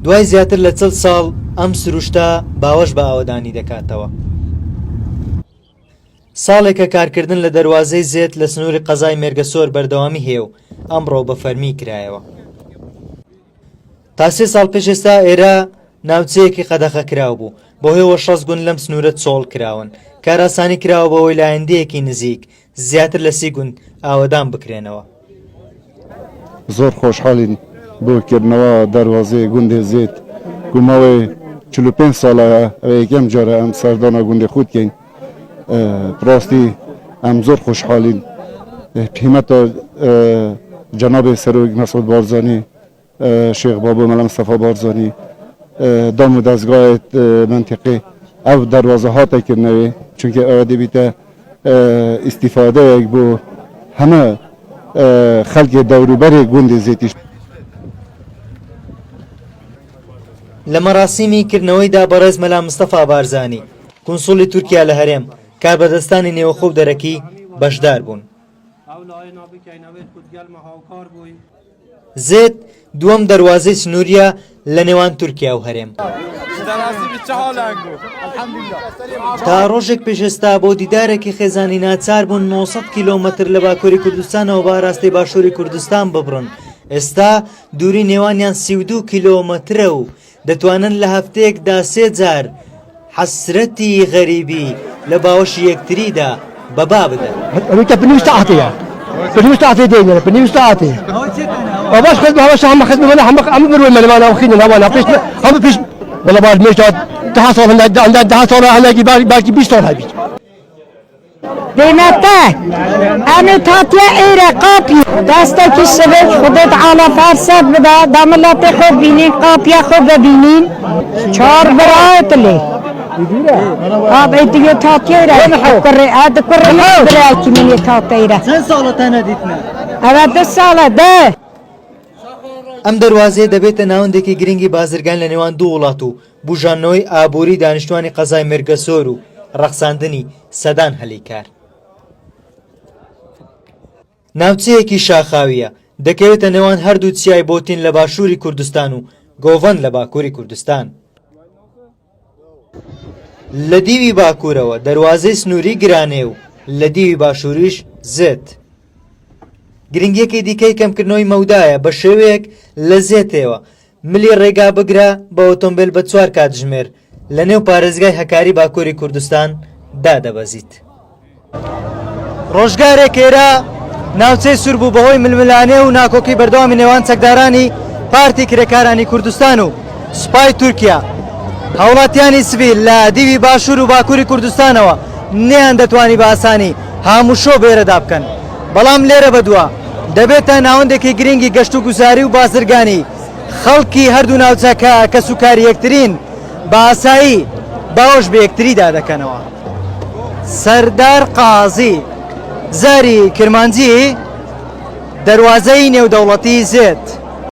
دوای زیاتر لە 40 ساڵ ئەم سروشتە باوەش بە ئاوەدانی دەکاتەوە. ساڵێکە کارکردن لە دەواازەی زێت لە سنووری قەزای مێرگەسۆر بەردەوامی هەیە و ئەمڕۆ بە فەرمی کرایەوە. تا 3 ساڵ پێش ئێستا ئێرە ناوچەیەکی قەدەخە کراو بوو، بۆ هێوە 6 گوند لەم سنوورە چۆڵ کراون. کاراسانی کراوە بەوەی لایەندەیەکی نزیک زیاتر لە 30 گوند ئاوەدان بکرێنەوە. زۆر خۆشحاڵین بۆکردنەوە دەواازەی گوندی زێت. گومەوەی 45 ساڵە یەکەم جارە ئەم سەردانە گوندی خودکەین. ڕاستی ئەم زۆر خۆشحاڵین. حیمەتە جەنابی سەرۆک مەسعود بارزانی، شێخ بابو مەلا مستەفا بارزانی، دام و دەستگای منتیقی ئەو دەواازە هاتەکردنەوەی چونکە ئەوە دەبیتە ئیستیفادەیەک بۆ هەمە خەڵکی دەوروبەری گوندی زێتیش. لە مەراسیمی کردنەوەیدا بەڕێز مەلا مستەفا بارزانی کونسوڵی تورکیا لە هەرێم کاربەدەستانی نێوەخۆ و دەرەکی بەشدار بوون. زێت دووەم دەواازەی سنووریە لە نێوان تورکیا و هەرێم. تا ڕۆژێک پێش ئێستا بۆ دیدارێکی خێزانی ناچار بوون 900 کیلۆمەتر لە باکووری کوردستانەوە بە ڕاستی باشووری کوردستان ببڕن. ئێستا دووری نێوانیان 32 کیلۆمەترە و دەتوانن لە هەفتەیەکدا 3 جار حەسرەتی غەریبی لە باوەشی یەکتریدا بەبا بدەن. وباش خدمة هواش هم خدمة ولا هم بروي من وانا وخينا وانا فيش هم فيش ولا بعد مش تحصل عند تحصل انا باقي بيشتغل هاي بينته انا تاتيا ايرا قابي دستك الشباب خدت على فارسة بدا داملات خو بيني قابيا خو ببينين چار برات لي اب ايتيو تاتيا ايرا حكر اد كر براكي من تاتيا ايرا چەند ساڵە تەنەدیتنە؟ انا 2 ساڵە ده. ئەم دەواازەیە دەبێتە ناوەندێکی گرنگی بازرگان لە نێوان دوو وڵات و بژانەوەی ئابووری دانیشتوانی قەزای مێرگەسۆر و ڕەخساندنی سەدان هەلیکار. ناوچەیەکی شاخاویە دەکەوێتە نێوان هەردوو چیای بۆتین لە باشووری کوردستان و گۆڤەند لە باکووری کوردستان. لە دیوی باکوورەوە دەواازەی سنووری گرانێ و لە دیوی باشووریش زێت. گرنگیەکی دیکەی کەمکردنەوەی مەودایە بە شێوەیەک لە زێتەوە ملی ڕێگا بگرە بە ئۆتۆمبیل بە 4 کاتژمێر لە نێو پارێزگای هەکاری باکووری کوردستان دادەبەزیت. ڕۆژگارێک ئێرە ناوچەی سوور بوو بەهۆی ململانێ و ناکۆکی بەردەوامی نێوان چەکدارانی پارتی کرێکارانی کوردستان و سوپای تورکیا. هاوڵاتیانی سڤیل لە دیوی باشوور و باکووری کوردستانەوە نێیان دەتوانی بە ئاسانی هەموو شۆ بێرەدا بکەن. بەڵام لێرە بەدووە دەبێتە ناوەندێکی گرنگی گەشت و گوزاری و بازرگانی خەڵکی هەردوو ناوچەکە کە سوکاری یەکترین بە ئاسایی باوەش بە یەکتریدا دەکەنەوە. سەردار قازی زاری کرمانجی دەواازەی نێودەوڵەتی زێت.